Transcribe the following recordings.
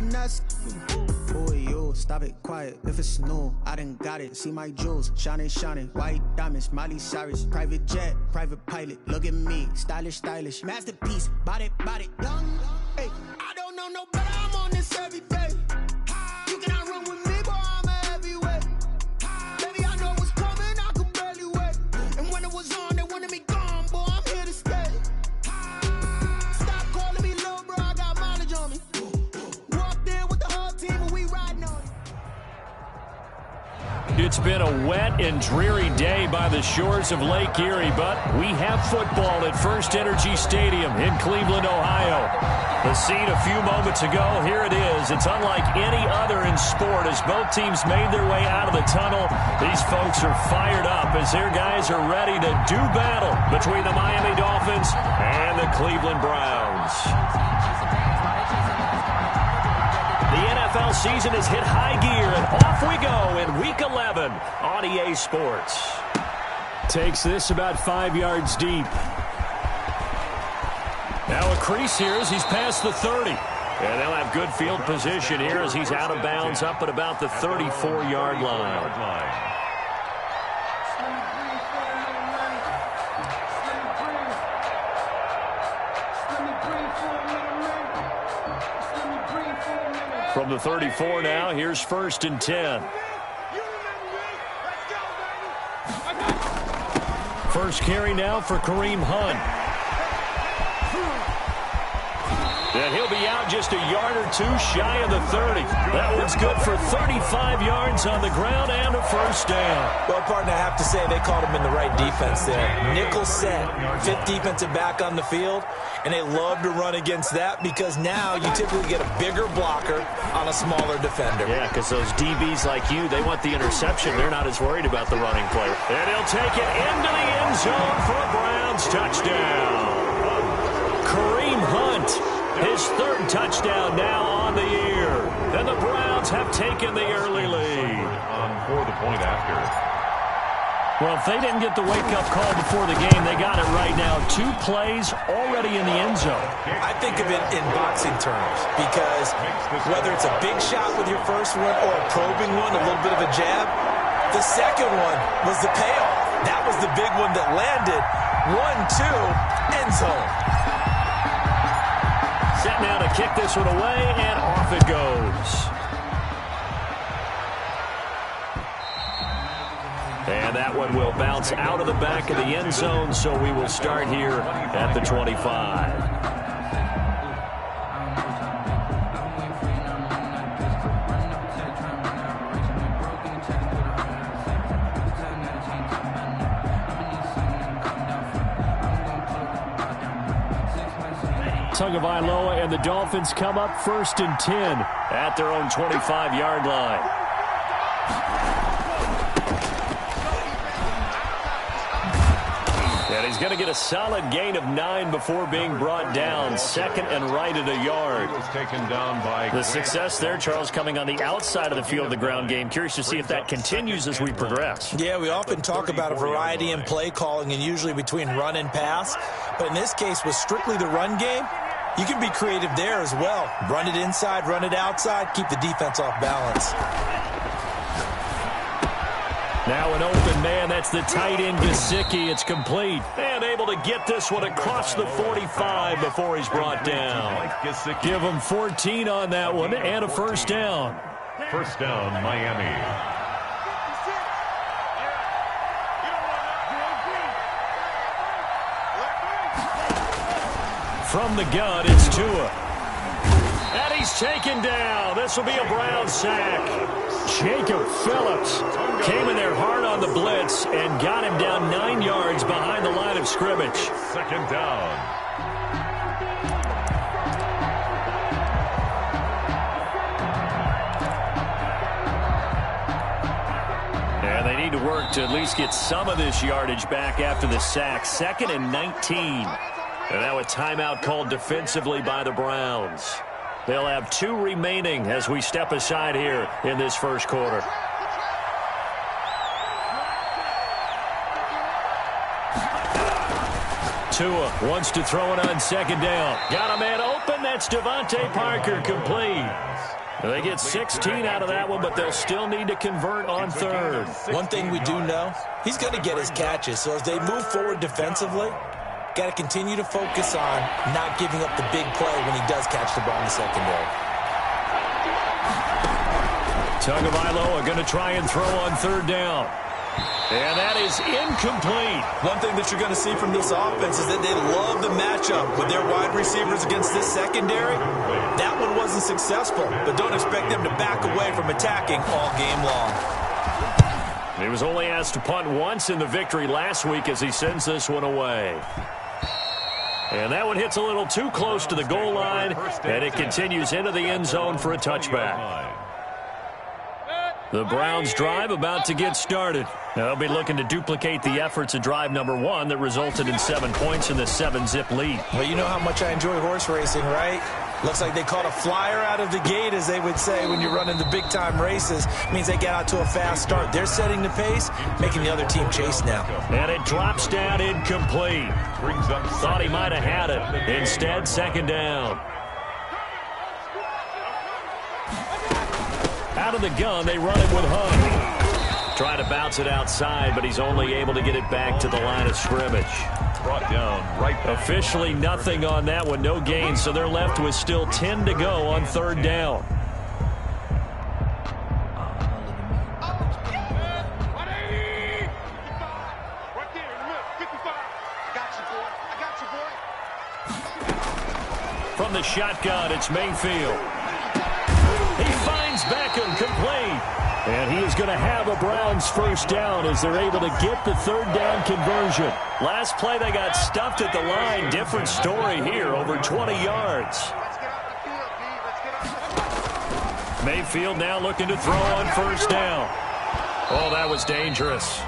finesse. Who are you? Stop it, quiet. If it's new, I done got it. See my jewels, shining, shining. White diamonds, Miley Cyrus. Private jet, private pilot. Look at me, stylish, stylish. Masterpiece, body, body. Young, hey, I don't know no better. I'm on this every day. You cannot run with me, boy. I'm a heavyweight. Baby, I know what's coming. I could barely wait. And when it was on, they wanted me gone, boy. I'm here to stay. Stop calling me little bro. I got mileage on me. Walked in with the whole team and we riding on it. It's been a wet and dreary day by the shores of Lake Erie, but we have football at First Energy Stadium in Cleveland, Ohio. The scene a few moments ago, here it is. It's unlike any other in sport as both teams made their way out of the tunnel. These folks are fired up as their guys are ready to do battle between the Miami Dolphins and the Cleveland Browns. The NFL season has hit high gear, and off we go in Week 11 on EA Sports. Takes this about 5 yards deep. Now a crease here as he's past the 30. And they'll have good field position here as he's out of bounds up at about the 34-yard line. From the 34 now, here's 1st and 10. First carry now for Kareem Hunt. And he'll be out just a yard or two shy of the 30. That one's good for 35 yards on the ground and a first down. Well, partner, I have to say they called him in the right defense there. Nickel set, fifth defensive back on the field, and they love to run against that because now you typically get a bigger blocker on a smaller defender. Yeah, because those DBs like you, they want the interception. They're not as worried about the running play. And he'll take it into the end zone for a Browns touchdown. Kareem Hunt. His third touchdown now on the year. And the Browns have taken the early lead. For the point after. Well, if they didn't get the wake-up call before the game, they got it right now. 2 plays already in the end zone. I think of it in boxing terms because whether it's a big shot with your first one or a probing one, a little bit of a jab, the second one was the payoff. That was the big one that landed. 1-2, end zone. Set now to kick this one away, and off it goes. And that one will bounce out of the back of the end zone, so we will start here at the 25. Tagovailoa and the Dolphins come up 1st and 10 at their own 25-yard line. And he's going to get a solid gain of 9 before being brought down. 2nd and right at a yard. Taken down by the success there, Charles, coming on the outside of the field of the ground game. Curious to see if that continues as we progress. Yeah, we often talk about a variety in play calling and usually between run and pass. But in this case, with strictly the run game, you can be creative there as well. Run it inside, run it outside, keep the defense off balance. Now an open man, that's the tight end Gesicki. It's complete. And able to get this one across the 45 before he's brought down. Give him 14 on that one and a first down. First down, Miami. From the gun, it's Tua. And he's taken down. This will be a Brown sack. Jacob Phillips came in there hard on the blitz and got him down 9 yards behind the line of scrimmage. 2nd down. And they need to work to at least get some of this yardage back after the sack. 2nd and 19. And now a timeout called defensively by the Browns. They'll have 2 remaining as we step aside here in this first quarter. Tua wants to throw it on second down. Got a man open. That's Devontae Parker, complete. They get 16 out of that one, but they'll still need to convert on third. One thing we do know, he's going to get his catches. So as they move forward defensively, got to continue to focus on not giving up the big play when he does catch the ball in the secondary. Tagovailoa going to try and throw on third down. And that is incomplete. One thing that you're going to see from this offense is that they love the matchup with their wide receivers against this secondary. That one wasn't successful, but don't expect them to back away from attacking all game long. He was only asked to punt once in the victory last week as he sends this one away. And that one hits a little too close to the goal line, and it continues into the end zone for a touchback. The Browns drive about to get started. They'll be looking to duplicate the efforts of drive number 1 that resulted in 7 points in the 7-zip lead. Well, you know how much I enjoy horse racing, right? Looks like they caught a flyer out of the gate, as they would say when you're running the big-time races. It means they get out to a fast start. They're setting the pace, making the other team chase now. And it drops down incomplete. Thought he might have had it. Instead, second down. Out of the gun, they run it with Hunt. Trying to bounce it outside, but he's only able to get it back to the line of scrimmage. Brought down right back. Officially nothing on that one, no gain, so they're left with still 10 to go on third down. From the shotgun, it's Mayfield. He finds Beckham, complete. And he is going to have a Browns first down as they're able to get the third down conversion. Last play, they got stuffed at the line. Different story here, over 20 yards. Mayfield now looking to throw on first down. Oh, that was dangerous.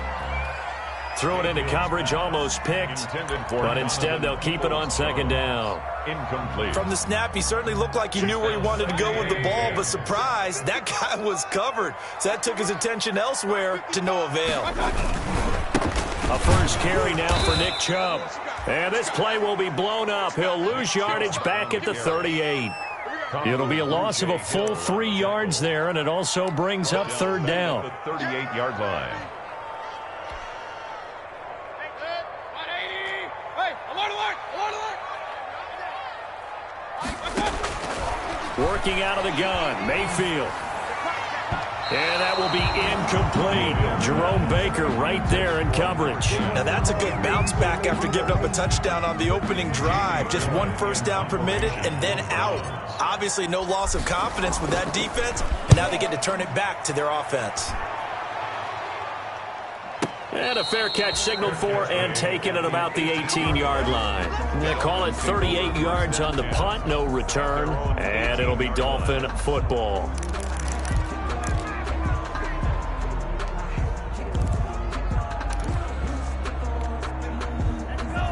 Threw it into coverage, almost picked, but instead they'll keep it on second down. Incomplete. From the snap, he certainly looked like he knew where he wanted to go with the ball, but surprise, that guy was covered. So that took his attention elsewhere to no avail. A first carry now for Nick Chubb. And this play will be blown up. He'll lose yardage back at the 38. It'll be a loss of a full 3 yards there, and it also brings up third down. The 38-yard line. Working out of the gun, Mayfield. And that will be incomplete. Jerome Baker right there in coverage. Now that's a good bounce back after giving up a touchdown on the opening drive. Just 1 first down permitted and then out. Obviously no loss of confidence with that defense, and now they get to turn it back to their offense. And a fair catch signaled for and taken at about the 18-yard line. They call it 38 yards on the punt, no return, and it'll be Dolphin football.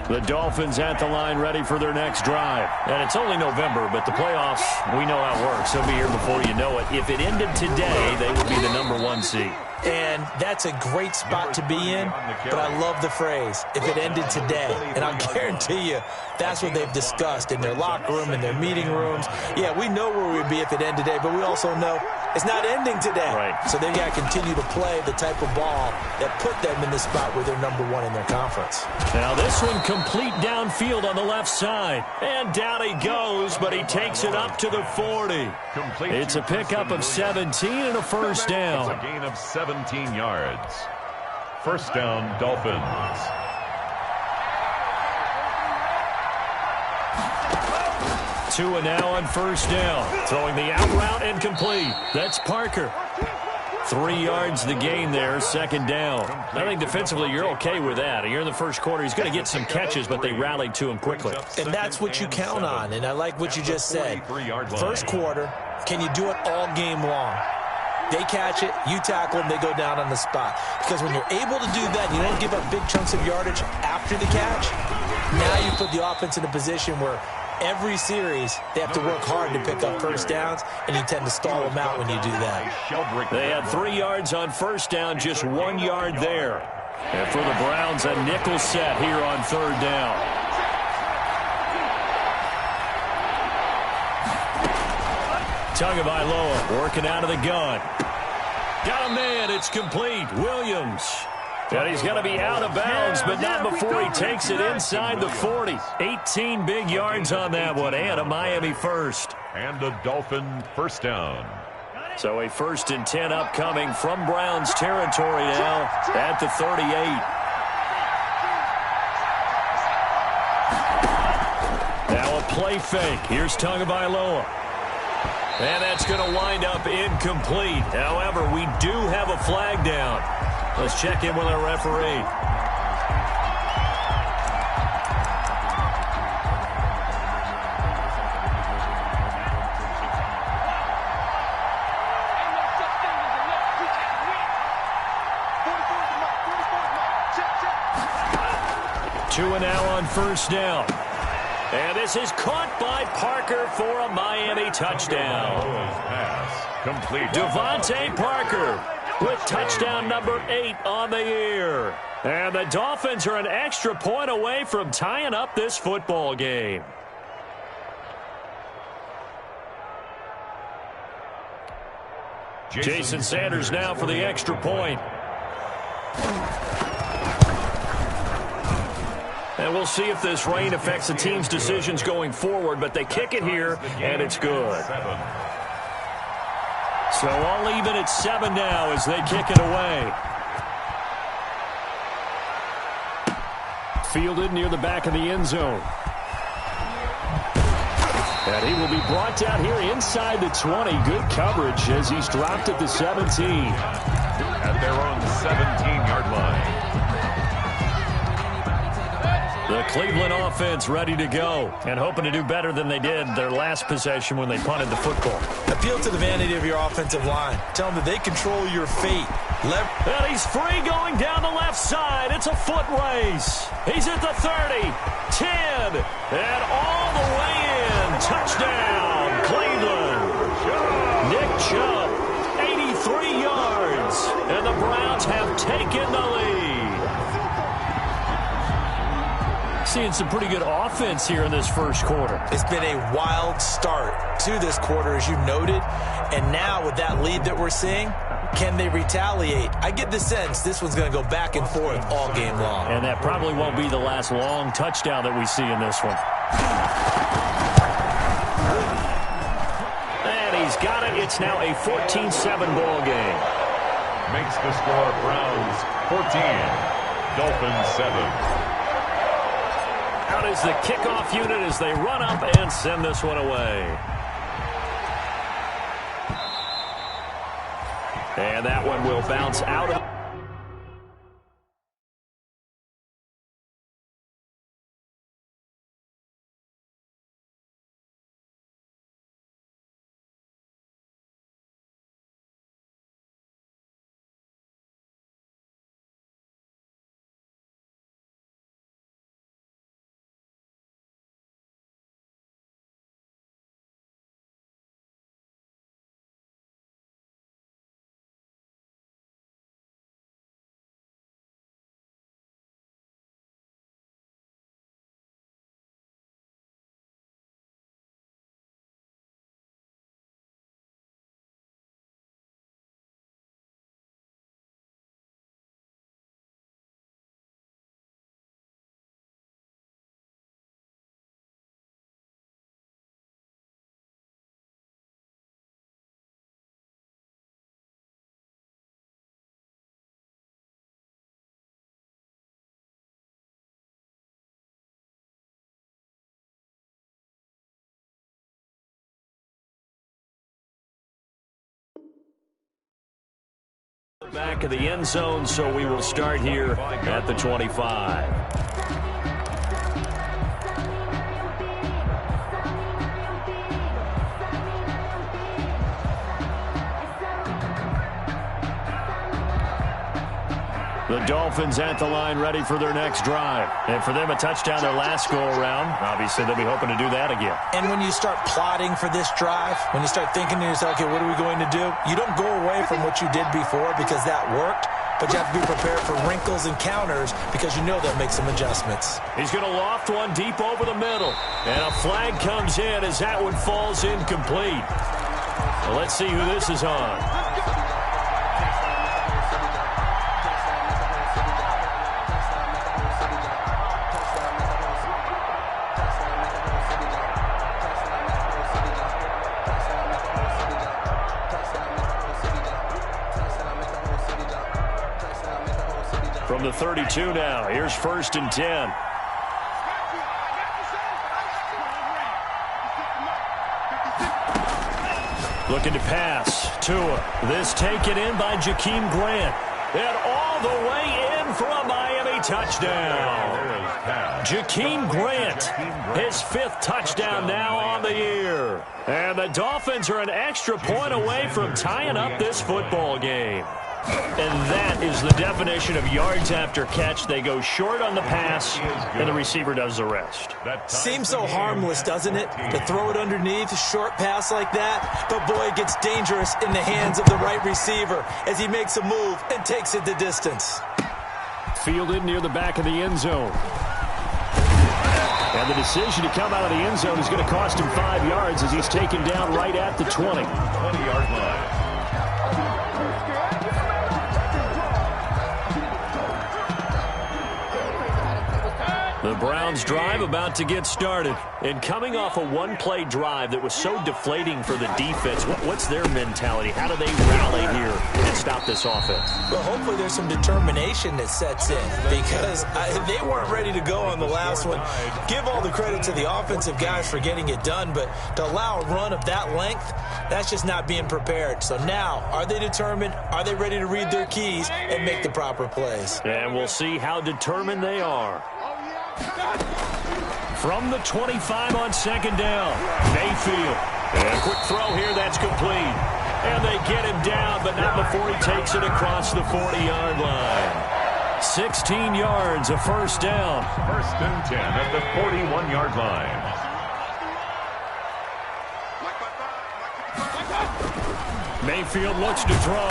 The Dolphins at the line ready for their next drive. And it's only November, but the playoffs, we know how it works. They'll be here before you know it. If it ended today, they would be the #1 seed. And that's a great spot to be in, but I love the phrase, if it ended today. And I guarantee you, that's what they've discussed in their locker room, in their meeting rooms. Yeah, we know where we'd be if it ended today, but we also know it's not ending today. Right. So they've got to continue to play the type of ball that put them in the spot where they're #1 in their conference. Now this one complete downfield on the left side. And down he goes, but he takes it up to the 40. It's a pickup of 17 and a first down. It's a gain of 17 yards. First down, Dolphins. Tua now on first down. Throwing the out route and complete. That's Parker. 3 yards the gain there, second down. I think defensively you're okay with that. Here in the first quarter, he's going to get some catches, but they rallied to him quickly. And that's what you count on, and I like what you just said. First quarter, can you do it all game long? They catch it, you tackle them, they go down on the spot. Because when you're able to do that, you don't give up big chunks of yardage after the catch. Now you put the offense in a position where every series they have to work hard to pick up first downs, and you tend to stall them out when you do that. They had 3 yards on first down, just 1 yard there. And for the Browns, a nickel set here on third down. Tagovailoa working out of the gun. Got a man. It's complete. Williams. And he's going to be out of bounds, but not before he takes it inside the 40. 18 big yards on that one, and a Miami first. And a Dolphin first down. So a 1st and 10 upcoming from Browns territory now at the 38. Now a play fake. Here's Tagovailoa. And that's going to wind up incomplete. However, we do have a flag down. Let's check in with our referee. Two and now on first down. And this is caught by Parker for a Miami touchdown. Pass complete. Devontae Parker with touchdown number 8 on the year. And the Dolphins are an extra point away from tying up this football game. Jason Sanders now for the extra point. And we'll see if this rain affects the team's decisions going forward, but they kick it here, and it's good. So all even at 7 now as they kick it away. Fielded near the back of the end zone. And he will be brought down here inside the 20. Good coverage as he's dropped at the 17. At their own 17-yard line. The Cleveland offense ready to go and hoping to do better than they did their last possession when they punted the football. Appeal to the vanity of your offensive line. Tell them that they control your fate. And he's free going down the left side. It's a foot race. He's at the 30, 10, and all the way in. Touchdown, Cleveland. Nick Chubb, 83 yards, and the Browns have taken the lead. Seeing some pretty good offense here in this first quarter. It's been a wild start to this quarter, as you noted. And now with that lead that we're seeing, can they retaliate? I get the sense this one's going to go back and forth all game long. And that probably won't be the last long touchdown that we see in this one. And he's got it. It's now a 14-7 ball game. Makes the score Browns 14, Dolphins 7. Out is the kickoff unit as they run up and send this one away. And that one will bounce out of. Back of the end zone, so we will start here at the 25. The Dolphins at the line ready for their next drive. And for them, a touchdown their last go-around. Obviously, they'll be hoping to do that again. And when you start plotting for this drive, when you start thinking to yourself, okay, what are we going to do? You don't go away from what you did before because that worked, but you have to be prepared for wrinkles and counters because you know they'll make some adjustments. He's going to loft one deep over the middle. And a flag comes in as that one falls incomplete. Well, let's see who this is on. From the 32 now, here's 1st and 10. Looking to pass. Tua. This taken in by Jakeem Grant. And all the way in for a Miami touchdown. Jakeem Grant, his 5th touchdown now on the year. And the Dolphins are an extra point away from tying up this football game. And that is the definition of yards after catch. They go short on the pass, and the receiver does the rest. Seems so harmless, doesn't it? To throw it underneath, a short pass like that. But, boy, it gets dangerous in the hands of the right receiver as he makes a move and takes it the distance. Fielded near the back of the end zone. And the decision to come out of the end zone is going to cost him 5 yards as he's taken down right at the 20. 20-yard line. The Browns drive about to get started. And coming off a one-play drive that was so deflating for the defense, what's their mentality? How do they rally here and stop this offense? Well, hopefully there's some determination that sets in because they weren't ready to go on the last one. Give all the credit to the offensive guys for getting it done, but to allow a run of that length, that's just not being prepared. So now, are they determined? Are they ready to read their keys and make the proper plays? And we'll see how determined they are. From the 25 on 2nd down, Mayfield. And a quick throw here, that's complete. And they get him down, but not before he takes it across the 40-yard line. 16 yards, a 1st down. 1st and 10 at the 41-yard line. Mayfield looks to throw.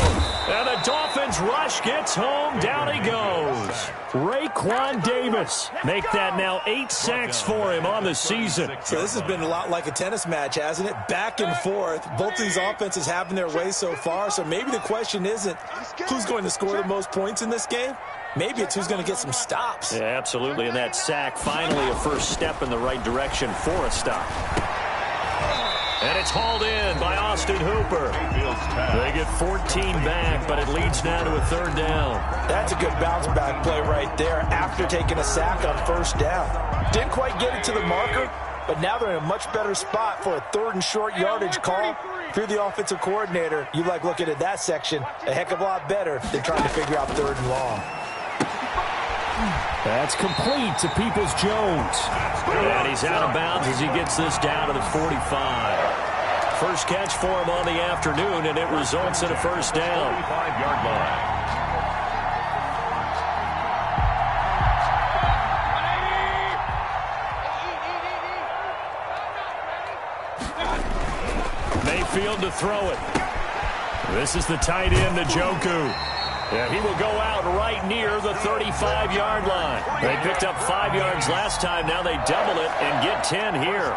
And the Dolphins rush, gets home, down he goes. Raekwon Davis make that now 8 sacks for him on the season. So this has been a lot like a tennis match, hasn't it? Back and forth. Both of these offenses having their way so far. So maybe the question isn't who's going to score the most points in this game. Maybe it's who's going to get some stops. Yeah, absolutely. And that sack, finally a first step in the right direction for a stop. And it's hauled in by Austin Hooper. They get 14 back, but it leads now to a 3rd down. That's a good bounce-back play right there after taking a sack on 1st down. Didn't quite get it to the marker, but now they're in a much better spot for a 3rd and short yardage call. If you're the offensive coordinator, you like looking at that section a heck of a lot better than trying to figure out 3rd and long. That's complete to Peoples-Jones. And he's out of bounds as he gets this down to the 45. First catch for him on the afternoon, and it results in a 1st down. 45-yard line. Mayfield to throw it. This is the tight end, Njoku. Yeah, he will go out right near the 35-yard line. They picked up 5 yards last time. Now they double it and get 10 here.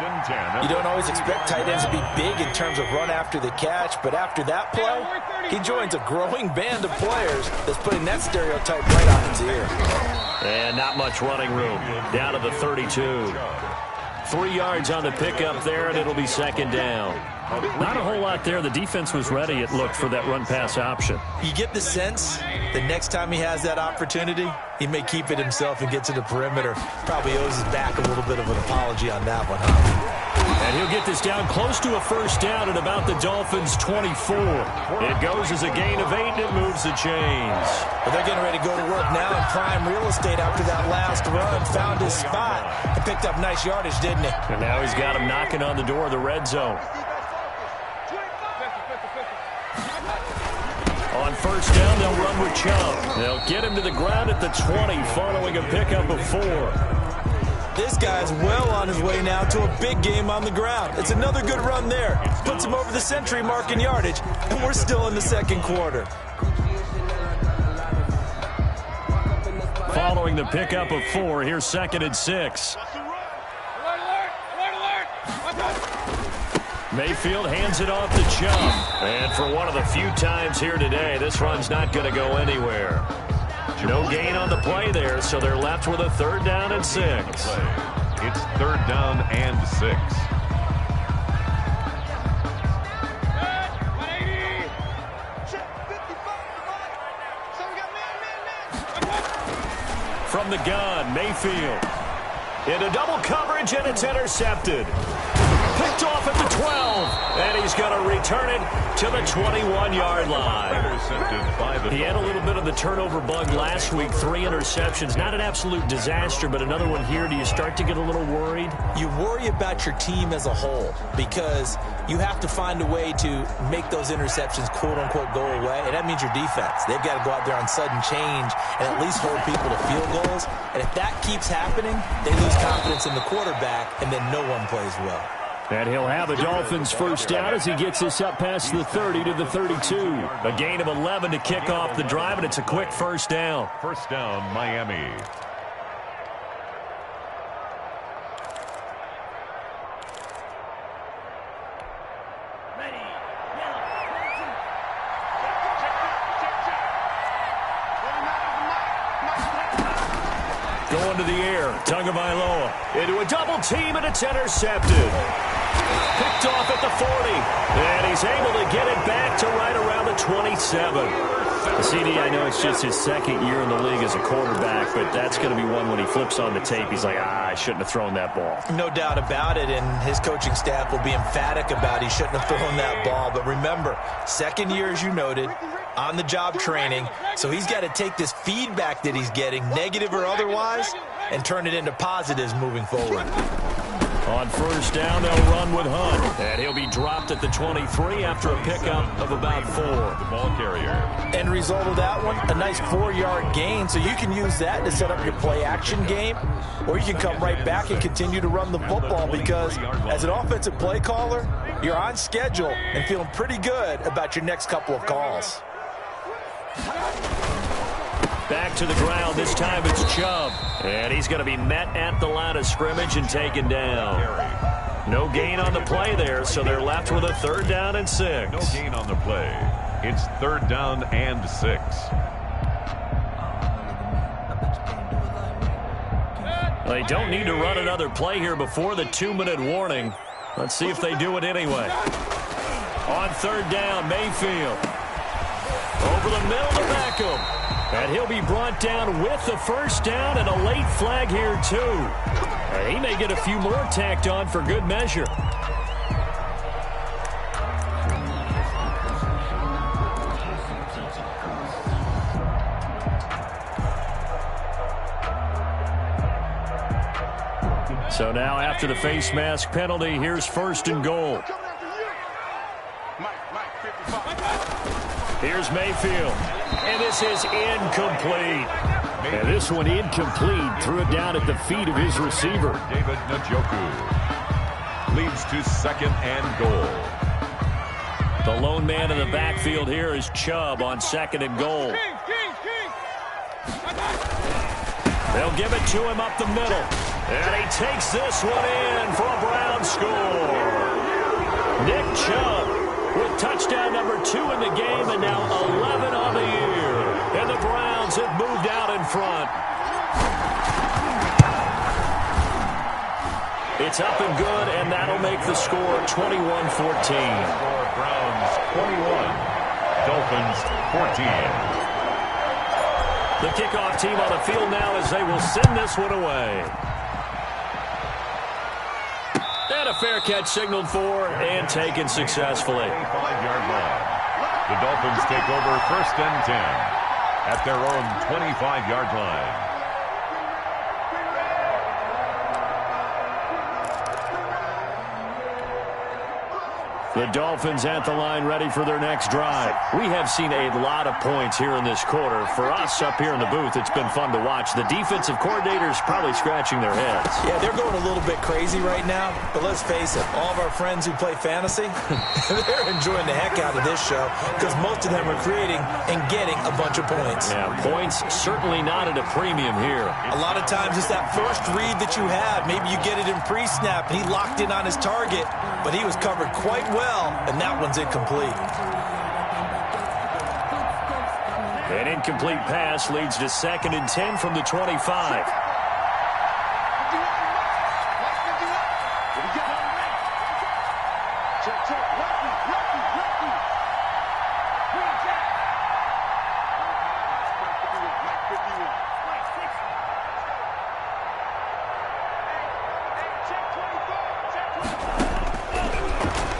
You don't always expect tight ends to be big in terms of run after the catch, but after that play, he joins a growing band of players that's putting that stereotype right on his ear. And not much running room. Down to the 32. 3 yards on the pickup there, and it'll be 2nd down. Not a whole lot there. The defense was ready, it looked, for that run-pass option. You get the sense that next time he has that opportunity, he may keep it himself and get to the perimeter. Probably owes his back a little bit of an apology on that one, huh? And he'll get this down close to a 1st down at about the Dolphins' 24. It goes as a gain of 8, and it moves the chains. Well, they're getting ready to go to work now in prime real estate after that last run. Found his spot and picked up nice yardage, didn't he? And now he's got him knocking on the door of the red zone. On 1st down, they'll run with Chubb. They'll get him to the ground at the 20 following a pickup of 4. This guy's well on his way now to a big game on the ground. It's another good run there. Puts him over the century mark in yardage, and we're still in the 2nd quarter. Following the pickup of 4, here's 2nd and 6. Mayfield hands it off to Chubb. And for one of the few times here today, this run's not going to go anywhere. No gain on the play there, so they're left with a 3rd down and 6. It's 3rd down and 6. From the gun, Mayfield. Into double coverage, and it's intercepted. Picked off at the 12, and he's going to return it to the 21-yard line. He had a little bit of the turnover bug last week, 3 interceptions. Not an absolute disaster, but another one here. Do you start to get a little worried? You worry about your team as a whole because you have to find a way to make those interceptions, quote-unquote, go away, and that means your defense. They've got to go out there on sudden change and at least hold people to field goals, and if that keeps happening, they lose confidence in the quarterback, and then no one plays well. And he'll have a Dolphins 1st down as he gets this up past the 30 to the 32. A gain of 11 to kick off the drive, and it's a quick 1st down. 1st down, Miami. Going to the air, Tagovailoa into a double team, and it's intercepted. Picked off at the 40, and he's able to get it back to right around the 27. CD, I know it's just his 2nd year in the league as a quarterback, but that's going to be one when he flips on the tape. He's like, I shouldn't have thrown that ball. No doubt about it, and his coaching staff will be emphatic about he shouldn't have thrown that ball. But remember, 2nd year, as you noted, on-the-job training, so he's got to take this feedback that he's getting, negative or otherwise, and turn it into positives moving forward. On 1st down, they'll run with Hunt. And he'll be dropped at the 23 after a pickup of about 4. The ball carrier. End result of that one, a nice 4-yard gain. So you can use that to set up your play-action game, or you can come right back and continue to run the football because as an offensive play caller, you're on schedule and feeling pretty good about your next couple of calls. Back to the ground. This time it's Chubb. And he's going to be met at the line of scrimmage and taken down. No gain on the play there, so they're left with a 3rd down and 6. No gain on the play. It's 3rd down and 6. They don't need to run another play here before the 2-minute warning. Let's see if they do it anyway. On 3rd down, Mayfield. Over the middle to Beckham. And he'll be brought down with the 1st down and a late flag here, too. And he may get a few more tacked on for good measure. So now after the face mask penalty, here's 1st and goal. Here's Mayfield. And this is incomplete. And this one incomplete. Threw it down at the feet of his receiver. David Njoku leads to 2nd and goal. The lone man in the backfield here is Chubb on 2nd and goal. They'll give it to him up the middle. And he takes this one in for a Brown score. Nick Chubb with touchdown number 2 in the game and now 11 on the year. And the Browns have moved out in front. It's up and good, and that'll make the score 21-14. Browns 21, Dolphins 14. The kickoff team on the field now as they will send this one away. And a fair catch signaled for and taken successfully. 5-yard line. The Dolphins take over 1st and 10 at their own 25-yard line. The Dolphins at the line ready for their next drive. We have seen a lot of points here in this quarter. For us up here in the booth, it's been fun to watch. The defensive coordinators probably scratching their heads. Yeah, they're going a little bit crazy right now, but let's face it, all of our friends who play fantasy, they're enjoying the heck out of this show because most of them are creating and getting a bunch of points. Yeah, points certainly not at a premium here. A lot of times it's that first read that you have. Maybe you get it in pre-snap and he locked in on his target, but he was covered quite well, and that one's incomplete. An incomplete pass leads to 2nd and 10 from the 25.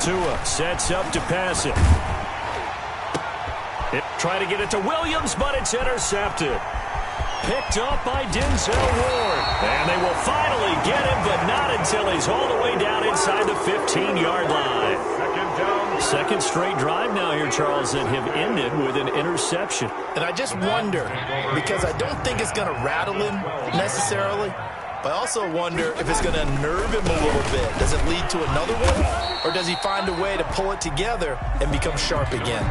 Tua sets up to pass it. Try to get it to Williams, but it's intercepted. Picked up by Denzel Ward. And they will finally get him, but not until he's all the way down inside the 15-yard line. Second straight drive now here, Charles, that have ended with an interception. And I just wonder, because I don't think it's going to rattle him necessarily, but I also wonder if it's going to nerve him a little bit. Does it lead to another one? Or does he find a way to pull it together and become sharp again?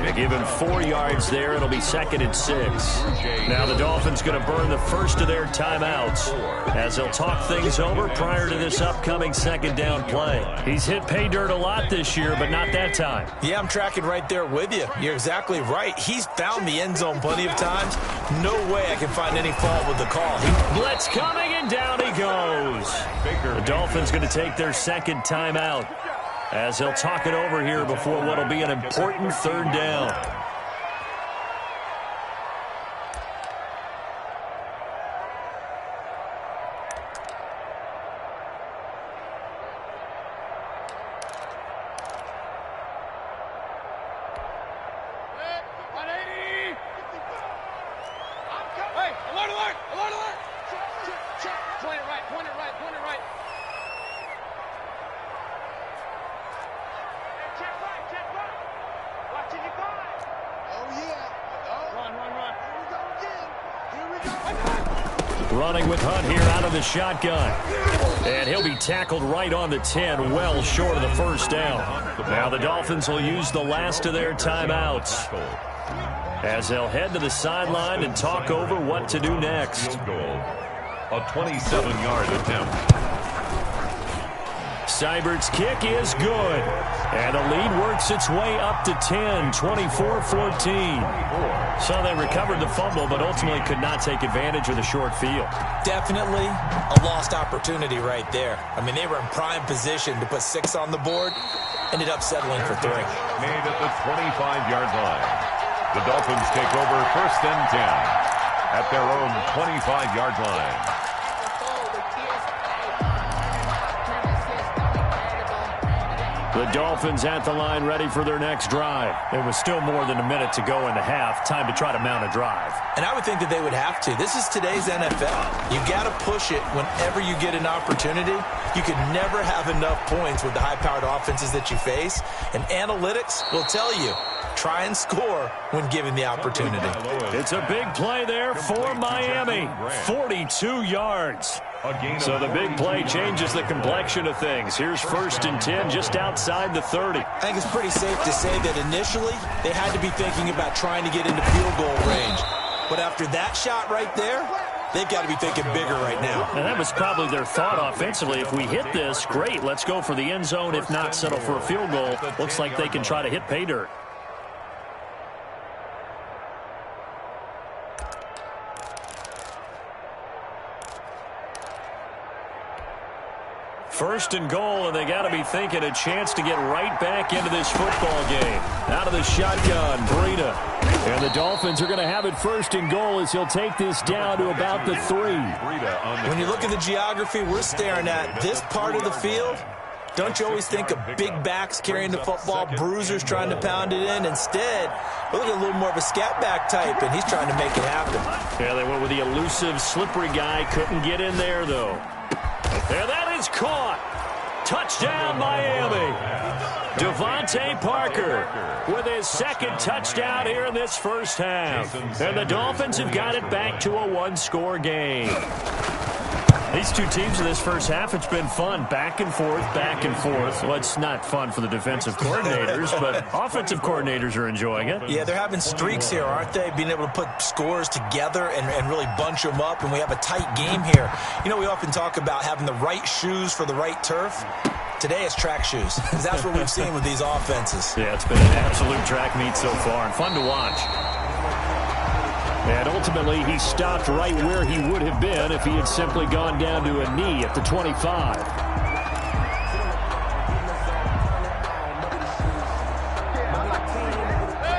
They give him 4 yards there. It'll be 2nd and 6. Now the Dolphins going to burn the first of their timeouts as they'll talk things over prior to this upcoming 2nd down play. He's hit pay dirt a lot this year, but not that time. Yeah, I'm tracking right there with you. You're exactly right. He's found the end zone plenty of times. No way I can find any fault with the call. Blitz coming, and down he goes. The Dolphins going to take their 2nd timeout as they'll talk it over here before what will be an important 3rd down. Running with Hunt here out of the shotgun. And he'll be tackled right on the 10, well short of the 1st down. Now the Dolphins will use the last of their timeouts as they'll head to the sideline and talk over what to do next. A 27-yard attempt. Seibert's kick is good. And the lead works its way up to 10, 24-14. So they recovered the fumble, but ultimately could not take advantage of the short field. Definitely a lost opportunity right there. I mean, they were in prime position to put 6 on the board. Ended up settling for 3. Made at the 25-yard line. The Dolphins take over 1st and 10 at their own 25-yard line. The Dolphins at the line ready for their next drive. There was still more than a minute to go in the half. Time to try to mount a drive. And I would think that they would have to. This is today's NFL. You got to push it whenever you get an opportunity. You can never have enough points with the high-powered offenses that you face. And analytics will tell you, try and score when given the opportunity. It's a big play there for Miami. 42 yards. So the big play changes the complexion of things. Here's 1st and 10 just outside the 30. I think it's pretty safe to say that initially they had to be thinking about trying to get into field goal range. But after that shot right there, they've got to be thinking bigger right now. And that was probably their thought offensively. If we hit this, great, let's go for the end zone. If not, settle for a field goal. Looks like they can try to hit pay dirt. First and goal, and they got to be thinking a chance to get right back into this football game. Out of the shotgun, Breida. And the Dolphins are going to have it 1st and goal as he'll take this down to about the 3. When you look at the geography we're staring at, this part of the field, don't you always think of big backs carrying the football, bruisers trying to pound it in? Instead, we're looking at a little more of a scat back type, and he's trying to make it happen. Yeah, they went with the elusive, slippery guy. Couldn't get in there, though. And that is caught. Touchdown, Miami. Devontae Parker with his second touchdown here in this first half. And the Dolphins have got it back to a one-score game. These two teams in this first half, it's been fun. Back and forth, back and forth. Well, it's not fun for the defensive coordinators, but offensive coordinators are enjoying it. Yeah, they're having streaks here, aren't they? Being able to put scores together and really bunch them up, and we have a tight game here. You know, we often talk about having the right shoes for the right turf. Today it's track shoes. That's what we've seen with these offenses. Yeah, it's been an absolute track meet so far, and fun to watch. And ultimately, he stopped right where he would have been if he had simply gone down to a knee at the 25.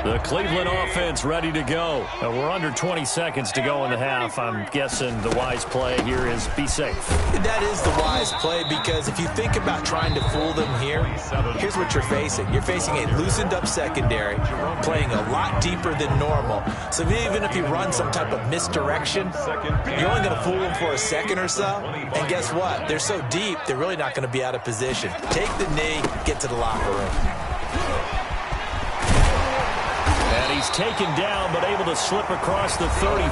The Cleveland offense ready to go. We're under 20 seconds to go in the half. I'm guessing the wise play here is be safe. That is the wise play, because if you think about trying to fool them here, here's what you're facing. You're facing a loosened up secondary, playing a lot deeper than normal. So even if you run some type of misdirection, you're only going to fool them for a second or so. And guess what? They're so deep, they're really not going to be out of position. Take the knee, get to the locker room. And he's taken down, but able to slip across the 35.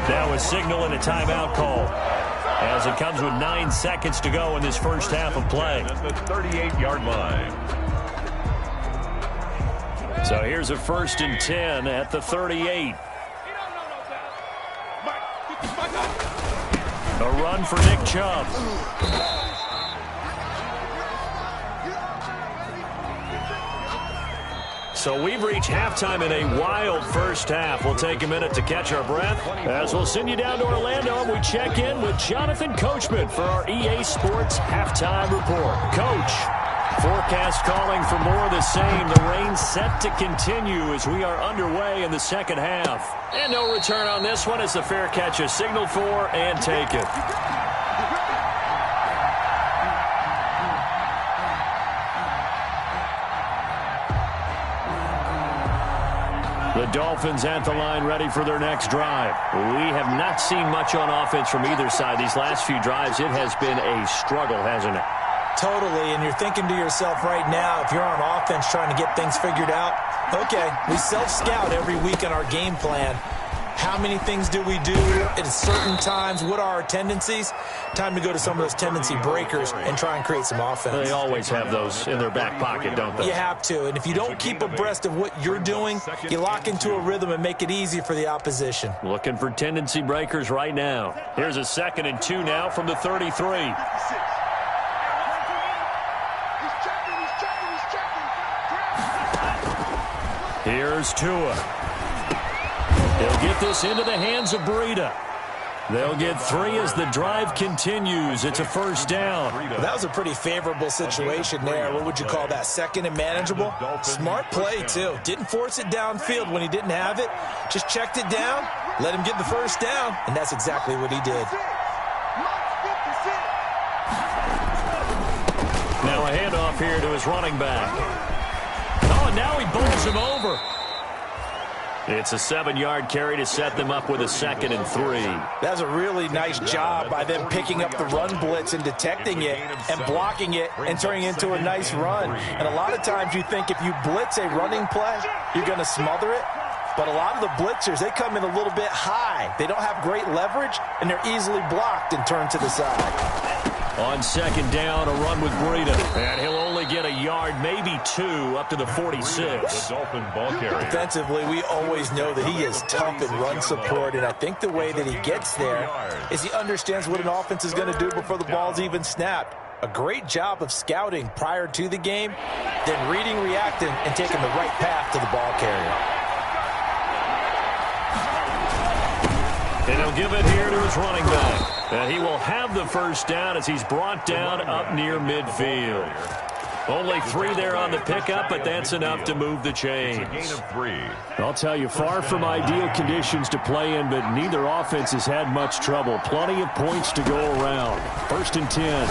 That was signaling a timeout call, as it comes with 9 seconds to go in this first half of play. At the 38-yard line. So here's a 1st and 10 at the 38. A run for Nick Chubb. So we've reached halftime in a wild first half. We'll take a minute to catch our breath as we'll send you down to Orlando and we check in with Jonathan Coachman for our EA Sports Halftime Report. Coach, forecast calling for more of the same. The rain set to continue as we are underway in the second half. And no return on this one as the fair catch is signaled for and taken. The Dolphins at the line ready for their next drive. We have not seen much on offense from either side. These last few drives, it has been a struggle, hasn't it? Totally, and you're thinking to yourself right now, if you're on offense trying to get things figured out, okay, we self-scout every week in our game plan. How many things do we do at certain times? What are our tendencies? Time to go to some of those tendency breakers and try and create some offense. They always have those in their back pocket, don't they? You have to, and if you don't keep abreast of what you're doing, you lock into a rhythm and make it easy for the opposition. Looking for tendency breakers right now. Here's a 2nd and 2 now from the 33. Here's Tua. He'll get this into the hands of Breida. They'll get 3 as the drive continues. It's a 1st down. Well, that was a pretty favorable situation there. What would you call that? 2nd and manageable? Smart play, too. Didn't force it downfield when he didn't have it. Just checked it down, let him get the 1st down, and that's exactly what he did. Now a handoff here to his running back. Oh, and now he bowls him over. It's a 7-yard carry to set them up with a 2nd and 3. That was a really nice job by them picking up the run blitz and detecting it and blocking it and turning it into a nice run. And a lot of times you think if you blitz a running play, you're going to smother it. But a lot of the blitzers, they come in a little bit high. They don't have great leverage, and they're easily blocked and turned to the side. On 2nd down, a run with Breida. And he'll only get a yard, maybe 2, up to the 46. The Dolphin ball carrier. Defensively, we always know that he is tough in run support, and I think the way that he gets there is he understands what an offense is going to do before the ball's even snapped. A great job of scouting prior to the game, then reading, reacting, and taking the right path to the ball carrier. And he'll give it here to his running back. And he will have the 1st down as he's brought down up near midfield. Only 3 there on the pickup, but that's enough to move the chains. Gain of 3. I'll tell you, far from ideal conditions to play in, but neither offense has had much trouble. Plenty of points to go around. 1st and 10.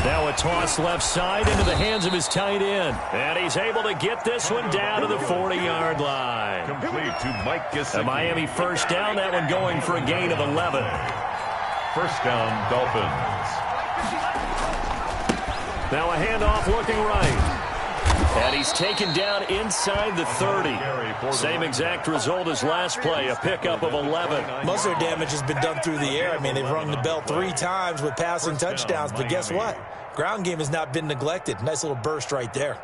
Now a toss left side into the hands of his tight end. And he's able to get this one down to the 40-yard line. Complete to Mike Gesicki. A Miami 1st down, that one going for a gain of 11. 1st down, Dolphins. Now a handoff looking right. And he's taken down inside the 30. Same exact result as last play, a pickup of 11. Most of their damage has been done through the air. I mean, they've rung the bell 3 times with passing touchdowns. But guess what? Ground game has not been neglected. Nice little burst right there.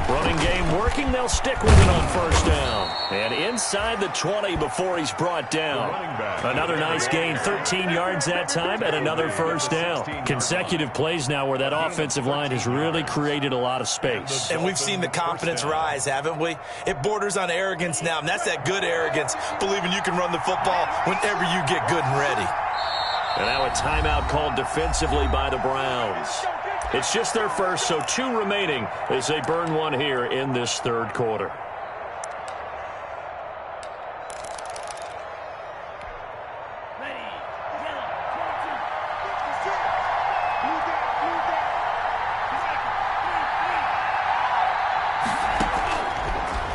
Running game working. They'll stick with it on first down. And inside the 20 before he's brought down. Another nice gain, 13 yards that time, and another first down. Consecutive plays now where that offensive line has really created a lot of space. And we've seen the confidence rise, haven't we? It borders on arrogance now, and that's that good arrogance, believing you can run the football whenever you get good and ready. And now a timeout called defensively by the Browns. It's just their first, so 2 remaining as they burn one here in this third quarter.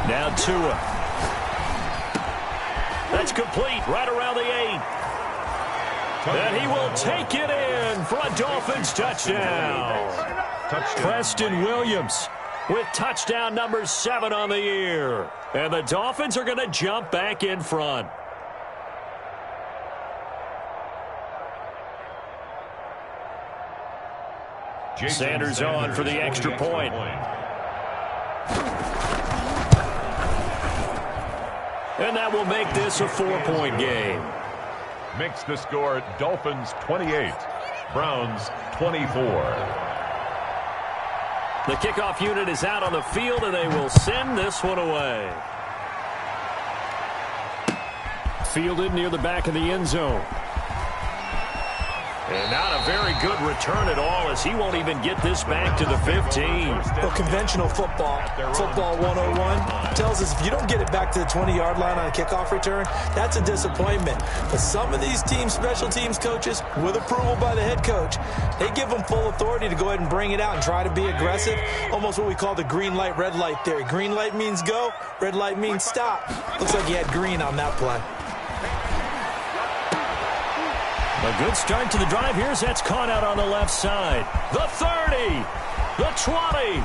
Now Tua. That's complete right around the 8. And he will take it in for a Dolphins touchdown. Preston Williams with touchdown number 7 on the year. And the Dolphins are going to jump back in front. Sanders on for the extra point. And that will make this a 4-point game. Makes the score Dolphins 28, Browns 24. The kickoff unit is out on the field, and they will send this one away. Fielded near the back of the end zone. And not a very good return at all, as he won't even get this back to the 15. Well, conventional football 101, tells us if you don't get it back to the 20-yard line on a kickoff return, that's a disappointment. But some of these teams, special teams coaches, with approval by the head coach, they give them full authority to go ahead and bring it out and try to be aggressive, almost what we call the green light, red light theory. Green light means go, red light means stop. Looks like he had green on that play. A good start to the drive. Here's that's caught out on the left side. The 30, the 20,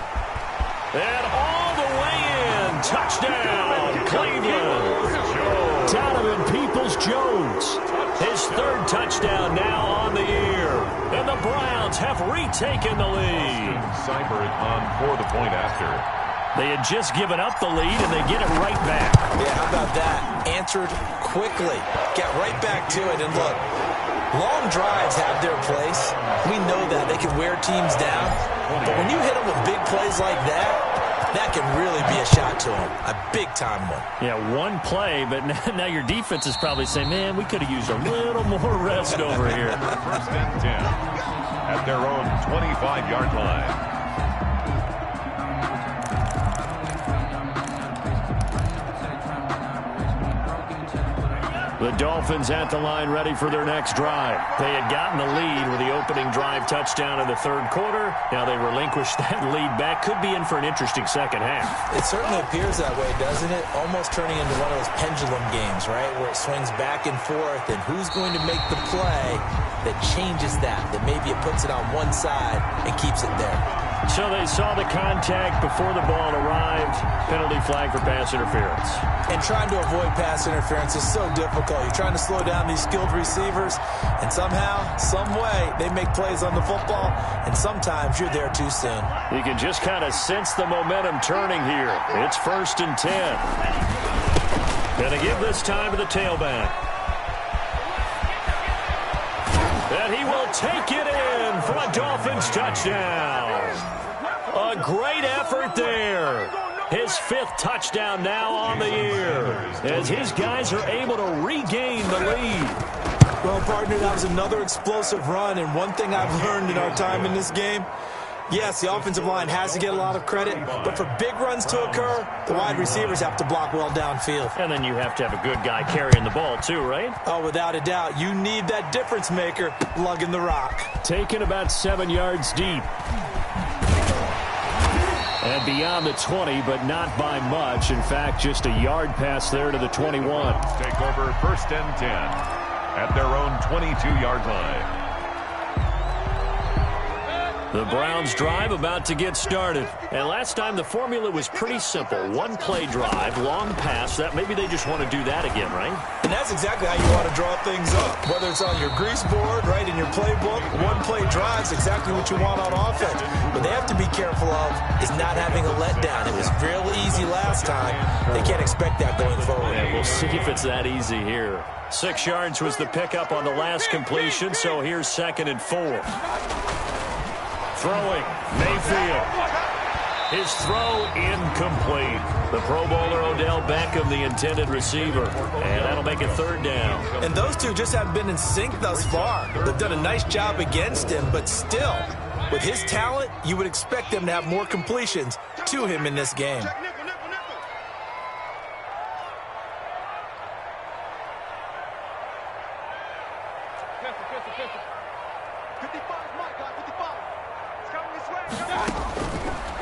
and all the way in. Touchdown, Cleveland. Donovan Peoples-Jones, his 3rd touchdown now on the year. And the Browns have retaken the lead. Seibert on for the point after. They had just given up the lead, and they get it right back. Yeah, how about that? Answered quickly. Get right back to it, and look. Long drives have their place. We know that. They can wear teams down. But when you hit them with big plays like that, that can really be a shot to them. A big-time one. Yeah, one play, but now your defense is probably saying, man, we could have used a little more rest over here. First and 10 at their own 25-yard line. The Dolphins at the line ready for their next drive. They had gotten the lead with the opening drive touchdown in the 3rd quarter. Now they relinquish that lead back. Could be in for an interesting second half. It certainly appears that way, doesn't it? Almost turning into one of those pendulum games, right? Where it swings back and forth, and who's going to make the play that changes that maybe it puts it on one side and keeps it there. So they saw the contact before the ball arrived. Penalty flag for pass interference. And trying to avoid pass interference is so difficult. You're trying to slow down these skilled receivers, and somehow, some way, they make plays on the football, and sometimes you're there too soon. You can just kind of sense the momentum turning here. It's 1st and 10. Gonna give this time to the tailback. And he will take it in for a Dolphins touchdown. A great effort there. His 5th touchdown now on the year as his guys are able to regain the lead. Well, partner, that was another explosive run, and one thing I've learned in our time in this game, Yes, the offensive line has to get a lot of credit, but for big runs to occur, the wide receivers have to block well downfield. And then you have to have a good guy carrying the ball too, right? Oh, without a doubt. You need that difference maker lugging the rock. Taken about 7 yards deep. And beyond the 20, but not by much. In fact, just a yard pass there to the 21. Take over 1st and 10 at their own 22-yard line. The Browns drive about to get started. And last time the formula was pretty simple. One play drive, long pass. That maybe they just want to do that again, right? And that's exactly how you want to draw things up. Whether it's on your grease board, right, in your playbook, one play drive is exactly what you want on offense. What they have to be careful of is not having a letdown. It was real easy last time. They can't expect that going forward. Yeah, we'll see if it's that easy here. 6 yards was the pickup on the last completion, so here's 2nd and 4. Throwing, Mayfield. His throw incomplete. The Pro Bowler Odell Beckham, the intended receiver. And that'll make it 3rd down. And those two just haven't been in sync thus far. They've done a nice job against him, but still, with his talent, you would expect them to have more completions to him in this game.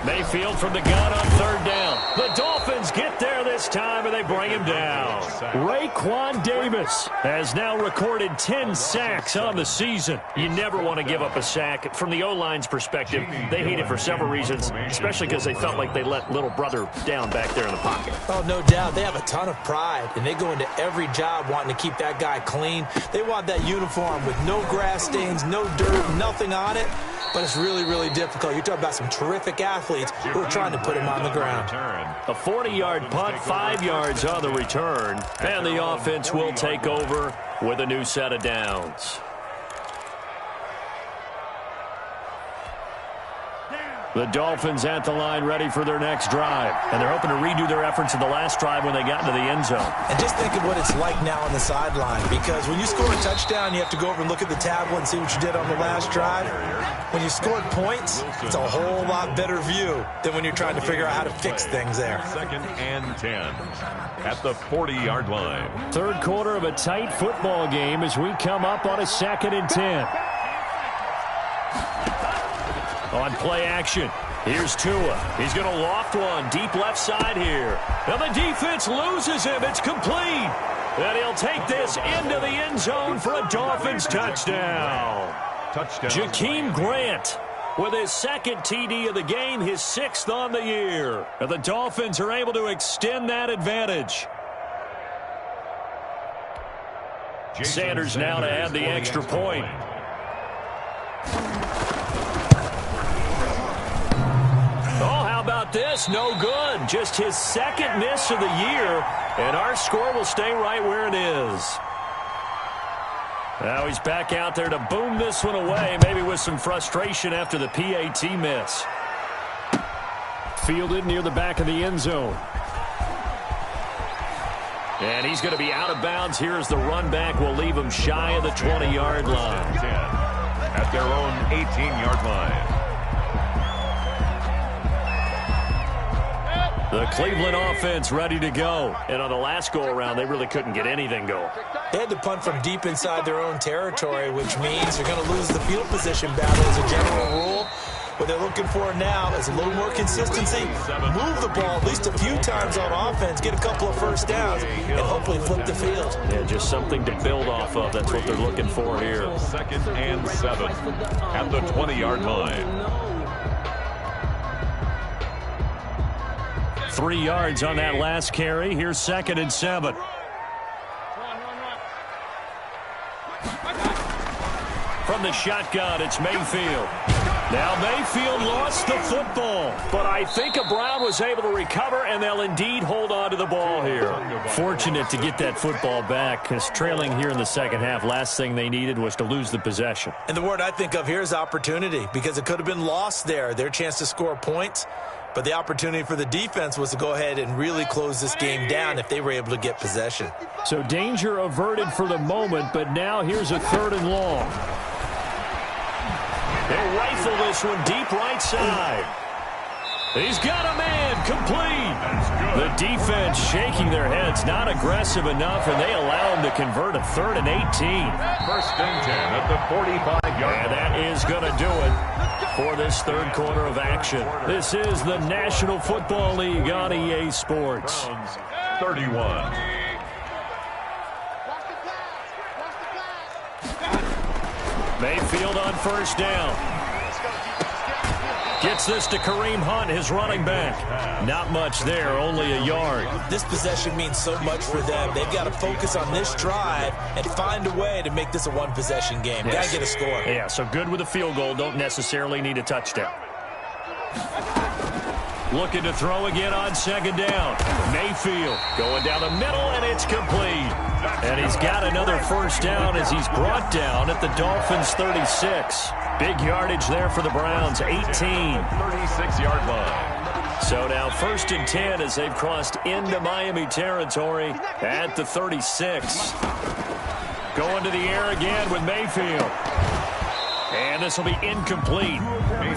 Mayfield from the gun on 3rd down. The Dolphins get there this time, and they bring him down. Raekwon Davis has now recorded 10 sacks on the season. You never want to give up a sack. From the O-line's perspective, they hate it for several reasons, especially because they felt like they let little brother down back there in the pocket. Oh, no doubt. They have a ton of pride, and they go into every job wanting to keep that guy clean. They want that uniform with no grass stains, no dirt, nothing on it. But it's really, really difficult. You're talking about some terrific athletes who are trying to put him on the ground. A 40-yard punt, 5 yards on the return. And the offense will take over with a new set of downs. The Dolphins at the line ready for their next drive. And they're hoping to redo their efforts in the last drive when they got into the end zone. And just think of what it's like now on the sideline. Because when you score a touchdown, you have to go over and look at the tablet and see what you did on the last drive. When you scored points, it's a whole lot better view than when you're trying to figure out how to fix things there. 2nd and 10 at the 40-yard line. 3rd quarter of a tight football game as we come up on a 2nd and 10. On play action, here's Tua. He's going to loft one deep left side here. And the defense loses him. It's complete. And he'll take this into the end zone for a Dolphins touchdown. Jakeem Grant with his 2nd TD of the game, his 6th on the year. And the Dolphins are able to extend that advantage. Sanders now to add the extra point. This no good. Just his 2nd miss of the year, and our score will stay right where it is. Now he's back out there to boom this one away, maybe with some frustration after the PAT miss. Fielded near the back of the end zone. And he's going to be out of bounds here as the run back will leave him shy of the 20-yard line. At their own 18-yard line. The Cleveland offense ready to go. And on the last go-around, they really couldn't get anything going. They had to punt from deep inside their own territory, which means they're going to lose the field position battle as a general rule. What they're looking for now is a little more consistency, move the ball at least a few times on offense, get a couple of first downs, and hopefully flip the field. Yeah, just something to build off of. That's what they're looking for here. 2nd and 7 at the 20-yard line. 3 yards on that last carry. Here's 2nd and 7. From the shotgun, it's Mayfield. Now Mayfield lost the football, but I think Brown was able to recover, and they'll indeed hold on to the ball here. Fortunate to get that football back, because trailing here in the second half, last thing they needed was to lose the possession. And the word I think of here is opportunity, because it could have been lost there, their chance to score points. But the opportunity for the defense was to go ahead and really close this game down if they were able to get possession. So danger averted for the moment, but now here's a 3rd and long. He'll rifle this one deep right side. He's got a man, complete. The defense shaking their heads, not aggressive enough, and they allow him to convert a 3rd and 18. 1st and 10 at the 45-yard line. And that is going to do it for this third quarter of action. This is the National Football League on EA Sports. Browns 31. Mayfield on 1st down. Gets this to Kareem Hunt, his running back. Not much there, only a yard. This possession means so much for them. They've got to focus on this drive and find a way to make this a one-possession game. Yes. Got to get a score. Yeah, so good with a field goal. Don't necessarily need a touchdown. Looking to throw again on 2nd down. Mayfield going down the middle, and it's complete. And he's got another 1st down as he's brought down at the Dolphins' 36. Big yardage there for the Browns, 18. 36-yard line. So now 1st and 10 as they've crossed into Miami territory at the 36. Going to the air again with Mayfield. And this will be incomplete.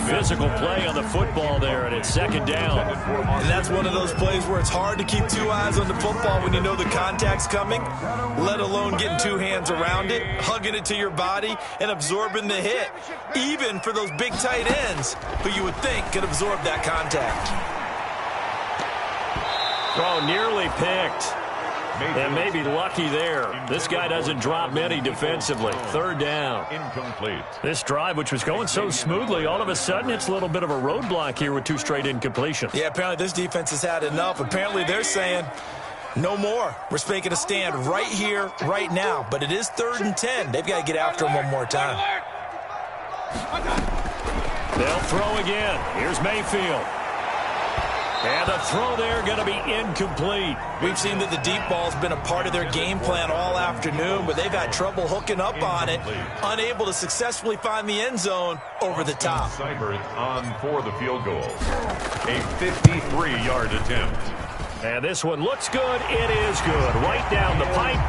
Physical play on the football there, and it's 2nd down. And that's one of those plays where it's hard to keep 2 eyes on the football when you know the contact's coming, let alone getting 2 hands around it, hugging it to your body, and absorbing the hit, even for those big tight ends who you would think could absorb that contact. Throw nearly picked. And maybe lucky there. This guy doesn't drop many defensively. 3rd down. Incomplete. This drive, which was going so smoothly, all of a sudden it's a little bit of a roadblock here with 2 straight incompletions. Yeah, apparently this defense has had enough. Apparently they're saying, no more. We're making a stand right here, right now. But it is 3rd and 10. They've got to get after him one more time. They'll throw again. Here's Mayfield. And the throw there going to be incomplete. We've seen that the deep ball's been a part of their game plan all afternoon, but they've had trouble hooking up on it, unable to successfully find the end zone over the top. Cybert on for the field goal. A 53-yard attempt. And this one looks good. It is good. Right down the pipe.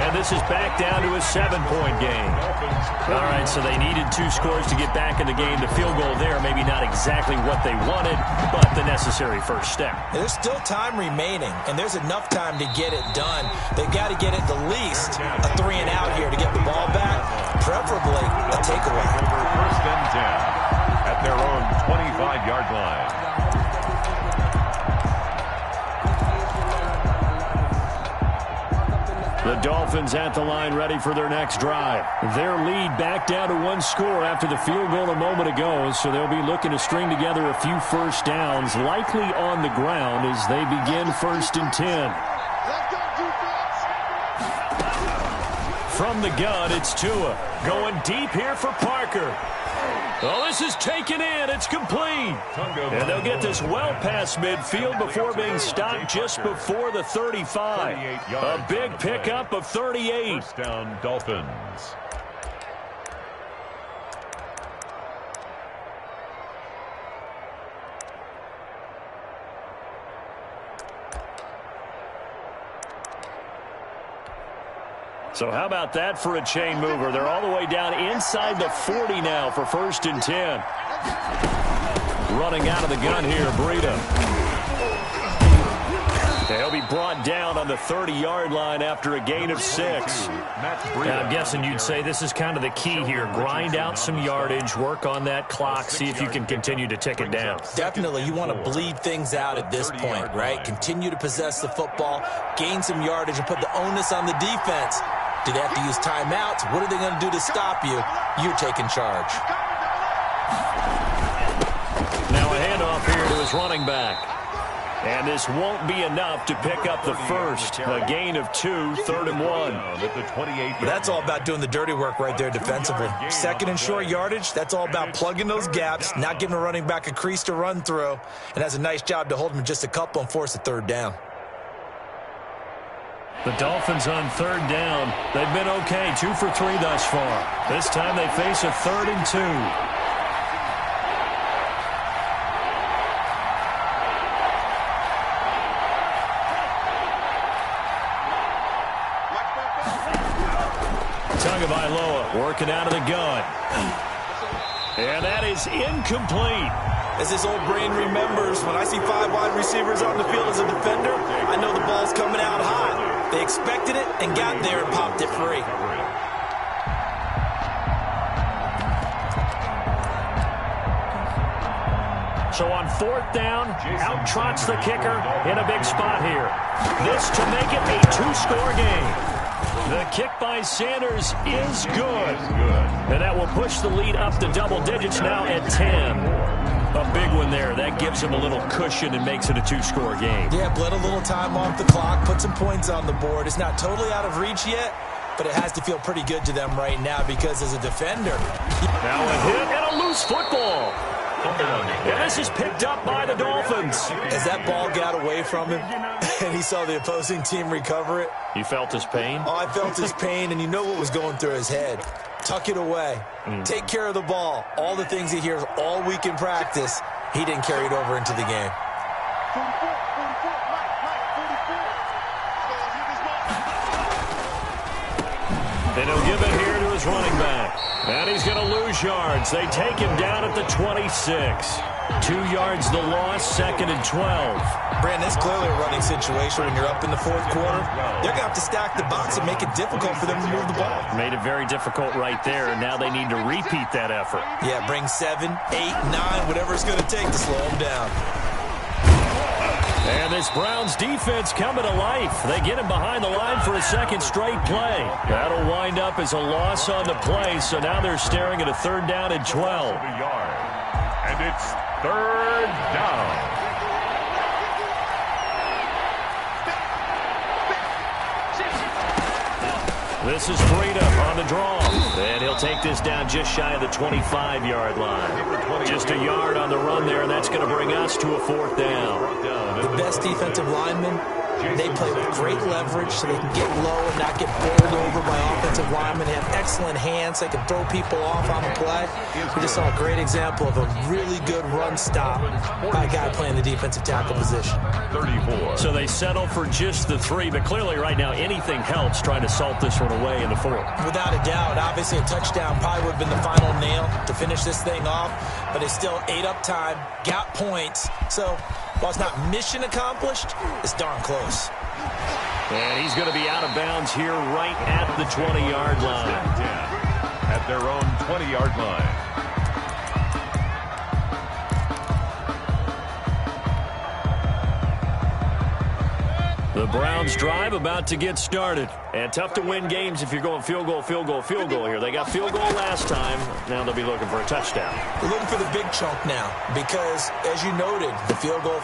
And this is back down to a 7-point game. All right, so they needed 2 scores to get back in the game. The field goal there, maybe not exactly what they wanted, but the necessary first step. There's still time remaining, and there's enough time to get it done. They've got to get it the least a 3 and out here to get the ball back, preferably a takeaway. 1st and 10 at their own 25-yard line. The Dolphins at the line ready for their next drive. Their lead back down to 1 score after the field goal a moment ago, so they'll be looking to string together a few 1st downs, likely on the ground as they begin 1st and 10. From the gun, it's Tua. Going deep here for Parker. Oh, this is taken in. It's complete. And they'll get this well past midfield before being stopped just before the 35. A big pickup of 38. 1st down, Dolphins. So how about that for a chain mover? They're all the way down inside the 40 now for 1st and 10. Running out of the gun here, Breida. They'll be brought down on the 30-yard line after a gain of 6. I'm guessing you'd say this is kind of the key here. Grind out some yardage, work on that clock, see if you can continue to tick it down. Definitely, you want to bleed things out at this point, right? Continue to possess the football, gain some yardage, and put the onus on the defense. Do they have to use timeouts? What are they going to do to stop you? You're taking charge. Now a handoff here to his running back. And this won't be enough to pick up the first. A gain of 2, 3rd and 1. That's all about doing the dirty work right there defensively. 2nd and short yardage, that's all about plugging those gaps, not giving a running back a crease to run through, and has a nice job to hold him just a couple and force a 3rd down. The Dolphins on 3rd down. They've been okay, 2 for 3 thus far. This time they face a 3rd and 2. Tagovailoa working out of the gun. And that is incomplete. As his old brain remembers, when I see 5 wide receivers on the field as a defender, I know the ball's coming out hot. They expected it and got there and popped it free. So on 4th down, out trots the kicker in a big spot here. This to make it a 2-score game. The kick by Sanders is good. And that will push the lead up to double digits now at 10. A big one there. That gives him a little cushion and makes it a 2-score game. Yeah, bled a little time off the clock, put some points on the board. It's not totally out of reach yet, but it has to feel pretty good to them right now because as a defender. Now a hit and a loose football. And this is picked up by the Dolphins. As that ball got away from him and he saw the opposing team recover it. You felt his pain? Oh, I felt his pain, and you know what was going through his head. Tuck it away. Take care of the ball. All the things he hears all week in practice, he didn't carry it over into the game. And he'll give it here to his running back. And he's going to lose yards. They take him down at the 26. 2 yards the loss, 2nd and 12. Brandon, it's clearly a running situation when you're up in the 4th quarter. They're going to have to stack the box and make it difficult for them to move the ball. Made it very difficult right there, and now they need to repeat that effort. Yeah, bring 7, 8, 9, whatever it's going to take to slow them down. And this Browns defense coming to life. They get him behind the line for a 2nd straight play. That'll wind up as a loss on the play, so now they're staring at a 3rd down and 12. And it's 3rd down. This is Freedom on the draw. And he'll take this down just shy of the 25-yard line. Just a yard on the run there, and that's going to bring us to a 4th down. The best defensive linemen, they play with great leverage so they can get low and not get bowled over by offensive linemen. They have excellent hands. They can throw people off on the play. We just saw a great example of a really good run stop by a guy playing the defensive tackle position. 34. So they settle for just the 3, but clearly right now anything helps trying to salt this one away in the 4th. Without a doubt, obviously a touchdown probably would have been the final nail to finish this thing off, but it's still ate up time, got points. So while it's not mission accomplished, it's darn close. And he's going to be out of bounds here right at the 20-yard line. At their own 20-yard line. The Browns drive about to get started. And tough to win games if you're going field goal, field goal, field goal here. They got field goal last time. Now they'll be looking for a touchdown. We're looking for the big chunk now because, as you noted, the field goal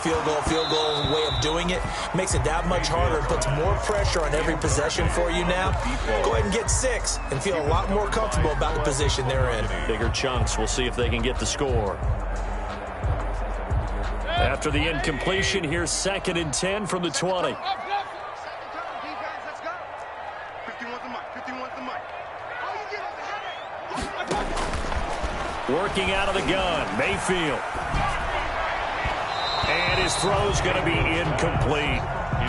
way of doing it makes it that much harder. It puts more pressure on every possession for you now. Go ahead and get 6 and feel a lot more comfortable about the position they're in. Bigger chunks. We'll see if they can get the score. After the incompletion, here's 2nd and 10 from the 20. Working out of the gun, Mayfield. And his throw's going to be incomplete.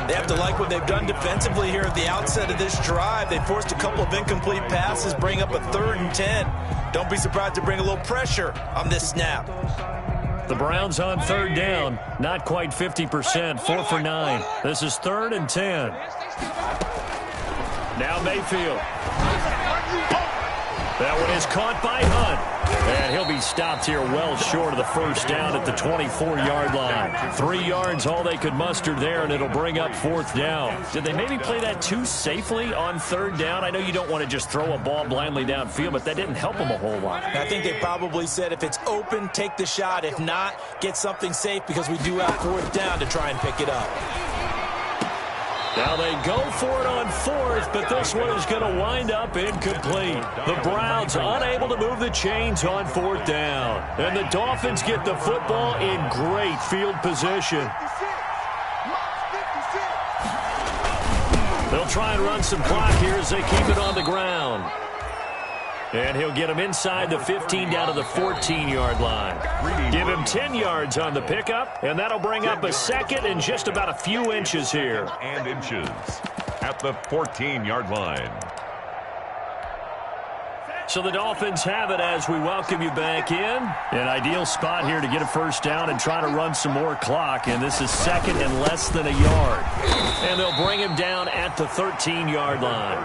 They have to like what they've done defensively here at the outset of this drive. They forced a couple of incomplete passes, bring up a 3rd and 10. Don't be surprised to bring a little pressure on this snap. The Browns on 3rd down, not quite 50%, 4 for 9. This is 3rd and 10. Now Mayfield. That one is caught by Hunt. And he'll be stopped here well short of the 1st down at the 24-yard line. 3 yards, all they could muster there, and it'll bring up 4th down. Did they maybe play that too safely on 3rd down? I know you don't want to just throw a ball blindly downfield, but that didn't help them a whole lot. I think they probably said if it's open, take the shot. If not, get something safe because we do have 4th down to try and pick it up. Now they go for it on 4th, but this one is going to wind up incomplete. The Browns unable to move the chains on 4th down. And the Dolphins get the football in great field position. They'll try and run some clock here as they keep it on the ground. And he'll get him inside the 15 down to the 14-yard line. Give him 10 yards on the pickup, and that'll bring up a 2nd and just about a few inches here. And inches at the 14-yard line. So the Dolphins have it as we welcome you back in. An ideal spot here to get a first down and try to run some more clock. And this is second and less than a yard. And they'll bring him down at the 13-yard line.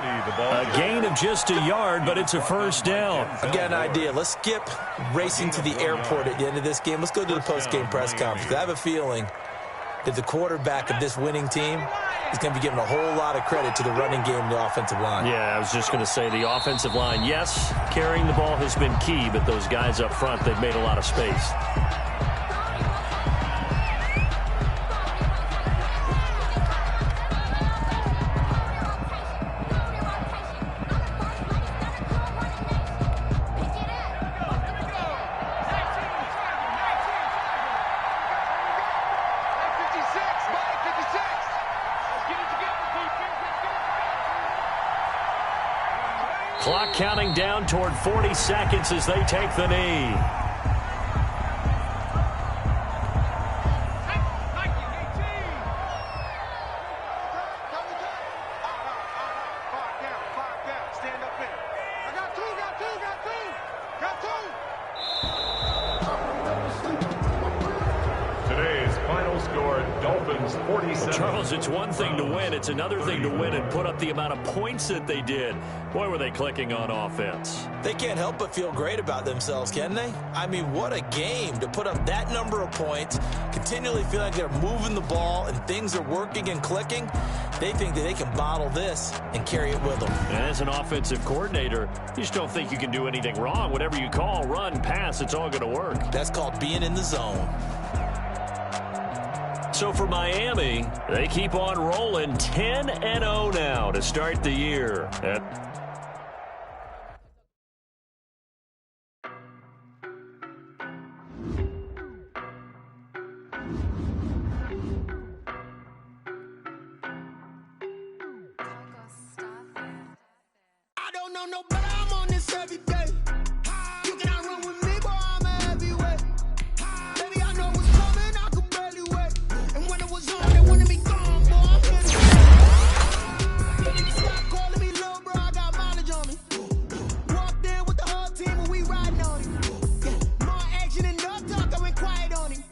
A gain of just a yard, but it's a first down. I've got an idea. Let's skip racing to the airport at the end of this game. Let's go to the post-game press conference. I have a feeling that the quarterback of this winning team is going to be given a whole lot of credit to the running game and the offensive line. Yeah, I was just going to say the offensive line, yes, carrying the ball has been key, but those guys up front, they've made a lot of space. Clock counting down toward 40 seconds as they take the knee. Today's final score, Dolphins 47. Charles, it's one thing to win. It's another thing to win and put up the amount of points that they did. Boy, were they clicking on offense. They can't help but feel great about themselves, can they? I mean, what a game to put up that number of points, continually feel like they're moving the ball and things are working and clicking. They think that they can bottle this and carry it with them. And as an offensive coordinator, you just don't think you can do anything wrong. Whatever you call, run, pass, it's all going to work. That's called being in the zone. So for Miami, they keep on rolling 10-0 now to start the year. I don't know no better, I'm on this every day. You cannot run with me, boy, I'm a heavyweight. Baby, I know what's coming, I could barely wait. And when it was on, they wanted me gone, boy, I'm here to stop calling me little bro, I got mileage on me. Walked in with the whole team and we riding on him. Yeah, more action than no talk, I went quiet on him.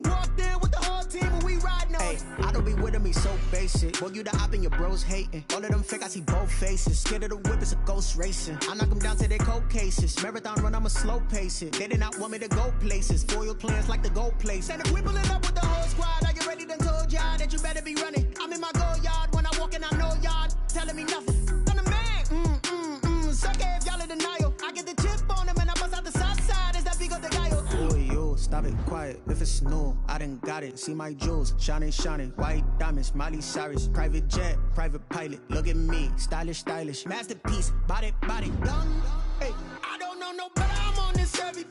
Walked in with the whole team and we riding on him. I don't be with me so basic. Boy, you the op and your bros hating. All of them fake, I see both faces. Scared of the whip, it's a ghost racing. I knock them down to their cold cases. Marathon run, I'ma slow pace it. They did not want me to go places. Foil plans like the go place. And if we pulling up with the whole squad, are you ready? Done told y'all that you better be running. I'm in my go yard. When I walk in, I know y'all telling me nothing. I'm the man. Suck it if y'all in denial. I get the chip on them and I bust out the south side. Is that big of the guy? Oh, yo, stop it, quiet. If it's new, I done got it. See my jewels, shining, shining. White diamonds, Miley Cyrus. Private jet, private pilot. Look at me, stylish, stylish. Masterpiece, body, body, done. Hey, I don't know no better. I'm on this every